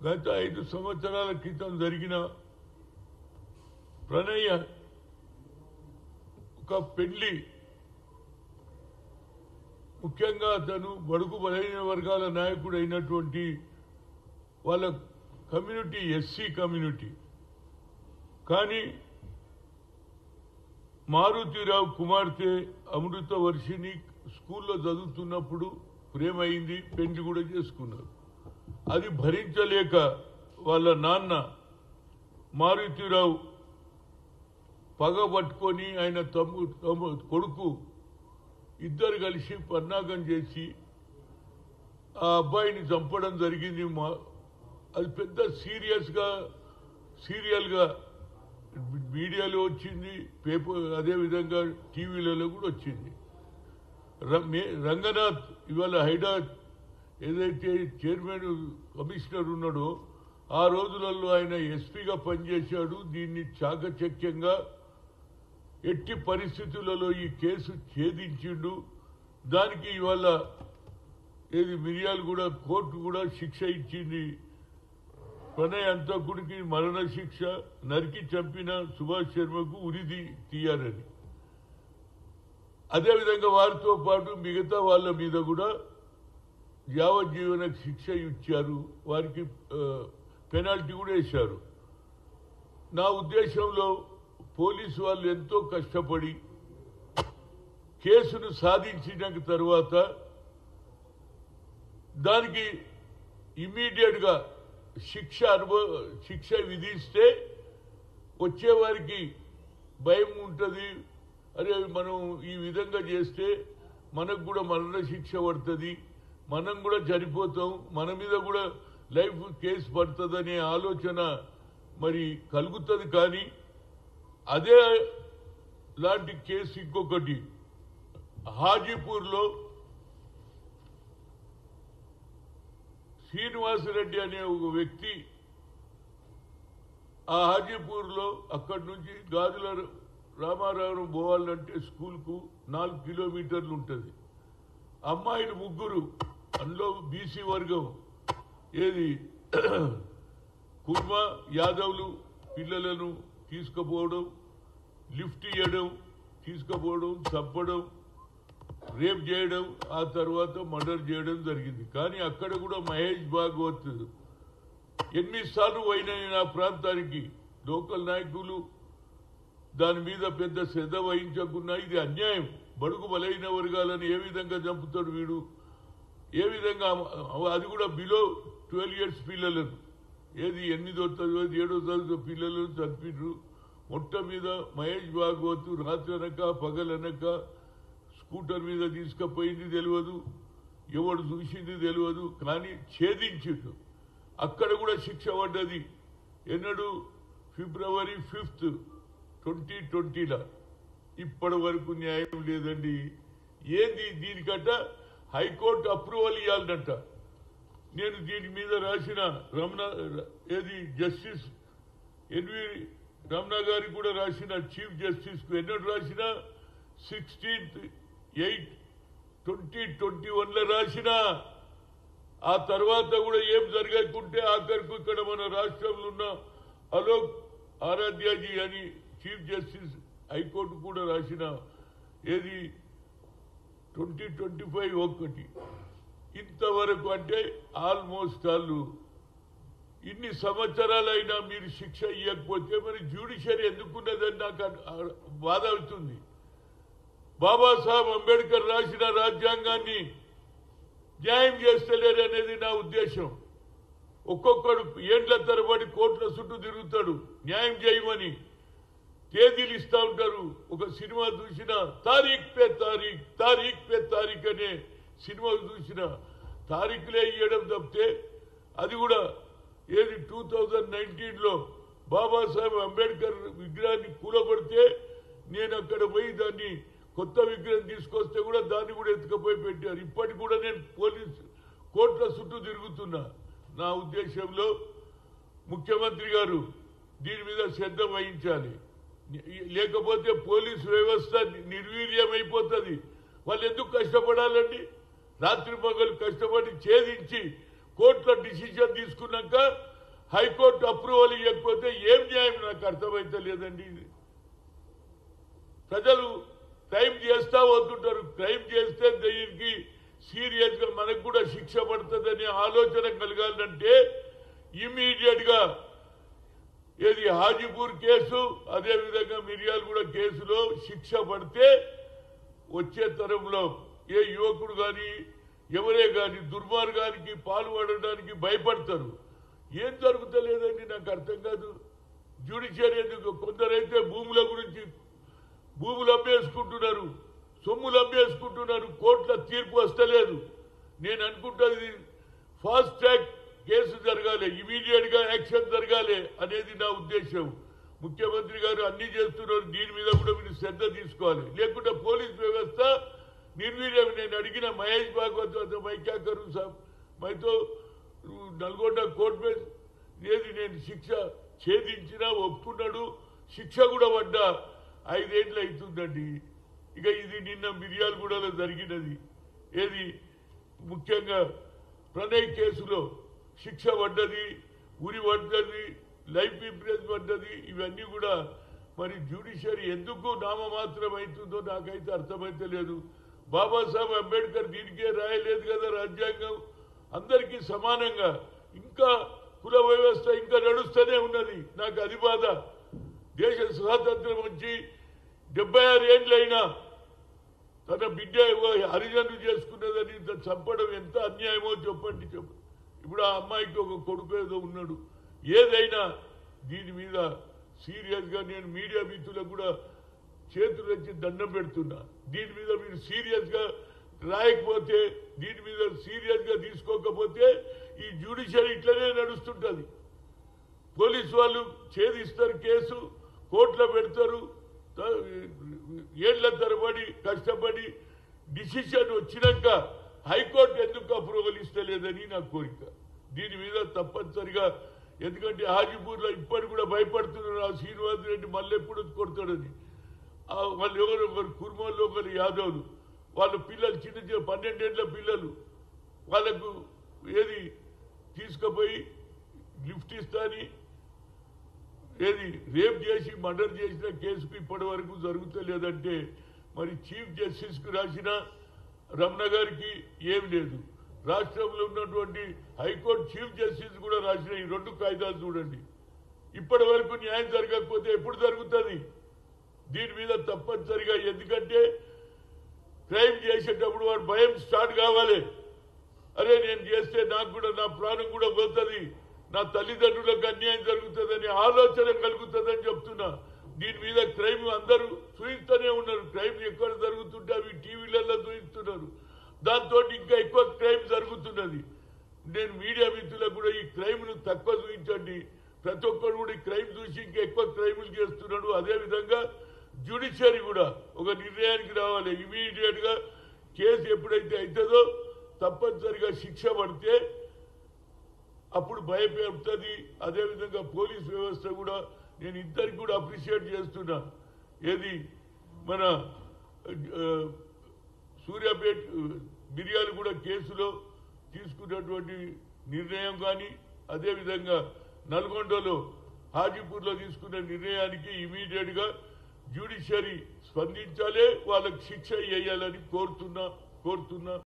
గత 5 సంవత్సరాల క్రితం జరిగిన ప్రణయ ఒక పెళ్లి, ముఖ్యంగా అతను బడుగు బలహీన వర్గాల నాయకుడు అయినటువంటి వాళ్ళ కమ్యూనిటీ ఎస్సీ కమ్యూనిటీ. కానీ మారుతిరావు కుమార్తె అమృత వర్షిని స్కూల్లో చదువుతున్నప్పుడు ప్రేమ అయింది, పెళ్లి కూడా చేసుకున్నారు. అది భరించలేక వాళ్ళ నాన్న మారుతిరావు పగ పట్టుకొని ఆయన కొడుకు ఇద్దరు కలిసి పన్నాగం చేసి ఆ అబ్బాయిని చంపడం జరిగింది. అది పెద్ద సీరియల్గా మీడియాలో వచ్చింది, పేపర్ అదేవిధంగా టీవీలలో కూడా వచ్చింది. రంగనాథ్ ఇవాళ హైడా ఏదైతే చైర్మన్ కమిషనర్ ఉన్నాడో ఆ రోజులలో ఆయన ఎస్పీగా పనిచేశాడు. దీన్ని చాకచక్యంగా ఎట్టి పరిస్థితులలో ఈ కేసు ఛేదించిండు. దానికి ఇవాళ మిరియాలు కూడా కోర్టు కూడా శిక్ష ఇచ్చింది. ప్రణయ్ అంతకుడికి మరణ శిక్ష, నరికి చంపిన సుభాష్ శర్మకు ఉరి తీయాలని. అదేవిధంగా వారితో పాటు మిగతా వాళ్ళ మీద కూడా యావజ్జీవన శిక్ష ఇచ్చారు, వారికి పెనాల్టీ కూడా వేశారు. నా ఉద్దేశంలో పోలీసు వాళ్ళు ఎంతో కష్టపడి కేసును సాధించిన తర్వాత దానికి ఇమ్మీడియట్గా శిక్ష విధిస్తే వచ్చేవారికి భయం ఉంటుంది. అరే మనం ఈ విధంగా చేస్తే మనకు కూడా మరణ శిక్ష పడుతుంది, మనం కూడా చనిపోతాం, మన మీద కూడా లైఫ్ కేసు పడుతుందనే ఆలోచన మరి కలుగుతుంది. కానీ అదే లాంటి కేసు ఇంకొకటి హాజీపూర్లో శ్రీనివాసరెడ్డి అనే ఒక వ్యక్తి ఆ హాజీపూర్లో అక్కడి నుంచి గాజుల రామారావు పోవాలంటే స్కూల్కు 4 కిలోమీటర్లు ఉంటుంది. అమ్మాయిలు 3, అందులో బీసీ వర్గం కుర్మా యాదవ్లు పిల్లలను తీసుకుపోవడం, లిఫ్ట్ ఇవ్వడం, తీసుకుపోవడం, చంపడం, రేప్ చేయడం, ఆ తర్వాత మర్డర్ చేయడం జరిగింది. కానీ అక్కడ కూడా మహేష్ భాగవత్ 8 సార్లు పోయినాయి నా ప్రాంతానికి. లోకల్ నాయకులు దాని మీద పెద్ద శ్రద్ధ వహించకున్నా ఇది అన్యాయం. బడుగు బలైన వర్గాలను ఏ విధంగా చంపుతాడు వీడు, ఏ విధంగా అది కూడా బిలో 12 years పిల్లలను 8వ తరగతి 7వ తరగతి పిల్లలను చంపిండ్రు. మొట్ట మీద మహేష్ భాగవత్ రాత్రనక పగలనక స్కూటర్ మీద తీసుకుపోయింది తెలియదు, ఎవడు చూసింది తెలియదు, కానీ ఛేదించిండు. అక్కడ కూడా శిక్ష పడ్డది. ఎన్నడు February 5th, 2020 ఇప్పటి వరకు న్యాయం లేదండి. దీనికట హైకోర్టు అప్రూవల్ ఇవ్వాలంట. నేను దీని మీద రాసిన జస్టిస్ ఎన్వి రమణ గారికి కూడా రాసిన, చీఫ్ జస్టిస్ కు ఎన్నడు రాసిన 16th 8, 2021 రాసిన. ఆ తర్వాత కూడా ఏం జరగకుంటే ఆఖరికి ఇక్కడ మన రాష్ట్రంలో ఉన్న అలోక్ ఆరాధ్యాజీ అని చీఫ్ జస్టిస్ హైకోర్టు కూడా రాసిన 2025 ఒకటి. ఇంతవరకు అంటే ఆల్మోస్ట్ వాళ్ళు ఇన్ని సంవత్సరాలైనా మీరు శిక్ష ఇవ్వకపోతే మరి జ్యుడిషియరీ ఎందుకున్నదని నాకు బాధ అవుతుంది. బాబాసాహెబ్ అంబేద్కర్ రాసిన రాజ్యాంగాన్ని న్యాయం చేస్తలేరు అనేది నా ఉద్దేశం. ఒక్కొక్కడు ఏండ్ల తరబడి కోట్ల చుట్టూ తిరుగుతాడు న్యాయం చేయమని, తేదీలు ఇస్తా ఉంటారు. ఒక సినిమా చూసిన తారీఖ్ పే తారీఖ్ అనే సినిమా చూసిన తారీఖులే ఇవ్వడం తప్పితే, అది కూడా 2019లో బాబాసాహెబ్ అంబేద్కర్ విగ్రహాన్ని కూలగొడితే నేను అక్కడ పోయి దాన్ని కొత్త విగ్రహం తీసుకొస్తే కూడా దాన్ని కూడా ఎత్తుకపోయి పెట్టారు. ఇప్పటికి కూడా నేను పోలీసు కోర్టుల చుట్టూ తిరుగుతున్నా. నా ఉద్దేశంలో ముఖ్యమంత్రి గారు దీని మీద శ్రద్ధ వహించాలి. లేకపోతే పోలీసు వ్యవస్థ నిర్వీర్యమైపోతుంది. వాళ్ళు ఎందుకు కష్టపడాలండి? రాత్రి పగలు కష్టపడి ఛేదించి కోర్టులో డిసిషన్ తీసుకున్నాక హైకోర్టు అప్రూవల్ ఇవ్వకపోతే ఏం న్యాయం నాకు అర్థమైతే లేదండి. ప్రజలు క్రైమ్ చేస్తా వస్తుంటారు. క్రైమ్ చేస్తే దీనికి సీరియస్ గా మనకు కూడా శిక్ష పడుతుందనే ఆలోచన కలగాలంటే ఇమీడియట్ గా ఏది హాజీపూర్ కేసు అదేవిధంగా మిర్యాలగూడ కేసులో శిక్ష పడితే వచ్చే తరంలో ఏ యువకుడు కానీ ఎవరే కానీ దుర్మార్గానికి పాల్పడడానికి భయపడతారు. ఏం జరుగుతలేదండి నాకు అర్థం కాదు. జ్యుడిషియరీ ఎందుకు కొందరైతే భూముల గురించి భూములు అమ్మేసుకుంటున్నారు, సొమ్ములు అమ్మేసుకుంటున్నారు, కోర్టుల తీర్పు వస్తలేదు. నేను అనుకుంటుంది ఫాస్ట్ ట్రాక్ కేసు జరగాలి, ఇమీడియట్ గా యాక్షన్ జరగాలి అనేది నా ఉద్దేశం. ముఖ్యమంత్రి గారు అన్ని చేస్తున్నారు, దీని మీద కూడా మీరు శ్రద్ధ తీసుకోవాలి. లేకుంటే పోలీస్ వ్యవస్థ నిర్వీర్యం. నేను అడిగిన మహేష్ భాగవత్ మై క్యా కరూ సాబ్ మైతో నల్గొండ కోర్టు మీద ఏది నేను శిక్ష ఛేదించినా ఒప్పుకున్నాడు, శిక్ష కూడా పడ్డా 5 ఏళ్ళు అవుతుందండి. ఇక ఇది నిన్న మిర్యాలగూడలో జరిగినది. ఏది ముఖ్యంగా ప్రణయ్ కేసులో శిక్ష పడ్డది, ఉరి పడ్డది, లైఫ్ ఇంప్రెస్ పడ్డది. ఇవన్నీ కూడా మరి జ్యుడిషియరీ ఎందుకు నామమాత్రం అవుతుందో నాకైతే అర్థమైతే లేదు. బాబాసాహెబ్ అంబేద్కర్ దీనికే రాయలేదు కదా రాజ్యాంగం, అందరికీ సమానంగా. ఇంకా కుల వ్యవస్థ ఇంకా నడుస్తూనే ఉన్నది. నాకు అది బాధ. దేశ స్వాతంత్రం వచ్చి 76 ఏళ్ళైనా తన బిడ్డ హరిజనులు చేసుకున్నదని చంపడం ఎంత అన్యాయమో చెప్పండి. ఇప్పుడు ఆ అమ్మాయికి ఒక కొడుకు ఏదో ఉన్నాడు. ఏదైనా దీని మీద సీరియస్ గా నేను మీడియా మిత్రులకు కూడా చేతులు వచ్చి దండం పెడుతున్నా. దీని మీద మీరు సీరియస్ గా రాయకపోతే, దీని మీద సీరియస్ గా తీసుకోకపోతే ఈ జ్యుడిషియరీ ఇట్లనే నడుస్తుంటది. పోలీసు వాళ్ళు ఛేదిస్తారు, కేసు కోర్టులో పెడతారు, ఏళ్ల తరబడి కష్టపడి డిసిషన్ వచ్చినాక హైకోర్టు ఎందుకు అప్రూవల్ ఇస్తలేదని నా కోరిక. దీని మీద తప్పనిసరిగా, ఎందుకంటే హాజీపూర్లో ఇప్పటి కూడా భయపడుతున్నారు ఆ శ్రీనివాస్ రెడ్డి మళ్ళీ ఎప్పుడు కొడతాడని. వాళ్ళు ఒకరు కుర్మోళ్ళు, ఒకరు యాదవ్లు, వాళ్ళ పిల్లలు చిన్న చిన్న 12 ఏళ్ల పిల్లలు, వాళ్ళకు ఏది తీసుకుపోయి లిఫ్ట్ ఇస్తాని ఏది రేప్ చేసి మర్డర్ చేసిన కేసుకు ఇప్పటి వరకు జరుగుతలేదంటే మరి చీఫ్ జస్టిస్ కు రాసిన రమణ గారికి ఏమి లేదు. రాష్ట్రంలో ఉన్నటువంటి హైకోర్టు చీఫ్ జస్టిస్ కూడా రాసిన ఈ 2 కాయిదాలు చూడండి. ఇప్పటి వరకు న్యాయం జరగకపోతే ఎప్పుడు జరుగుతుంది? దీని మీద తప్పనిసరిగా, ఎందుకంటే క్రైమ్ చేసేటప్పుడు వాడు భయం స్టార్ట్ కావాలి. అరే నేను చేస్తే నాకు కూడా నా ప్రాణం కూడా పోతుంది, నా తల్లిదండ్రులకు అన్యాయం జరుగుతుందని ఆలోచన కలుగుతుందని చెప్తున్నా. దీని మీద క్రైమ్ అందరూ చూయిస్తూనే ఉన్నారు. క్రైమ్ ఎక్కడ జరుగుతుంటే అవి టీవీలలో చూయిస్తున్నారు. దాంతో ఇంకా ఎక్కువ క్రైమ్ జరుగుతున్నది. నేను మీడియా మిత్రులకు కూడా ఈ క్రైమ్ను తక్కువ చూపించండి. ప్రతి ఒక్కరు కూడా ఈ క్రైమ్ చూసి ఇంకా ఎక్కువ క్రైములు చేస్తున్నాడు. అదేవిధంగా జ్యుడిషియరీ కూడా ఒక నిర్ణయానికి రావాలి. ఇమీడియట్ గా కేసు ఎప్పుడైతే అవుతుందో తప్పనిసరిగా శిక్ష పడితే అప్పుడు భయపెడుతుంది. అదేవిధంగా పోలీస్ వ్యవస్థ కూడా నేను ఇద్దరికి కూడా అప్రిషియేట్ చేస్తున్నా. ఏది మన సూర్యాపేట మిర్యాలగూడ కేసులో తీసుకున్నటువంటి నిర్ణయం కానీ, అదేవిధంగా నల్గొండలో హాజీపూర్లో తీసుకున్న నిర్ణయానికి ఇమీడియట్ గా జ్యుడిషియరీ స్పందించాలి, వాళ్ళకి శిక్ష వేయాలని కోరుతున్నా.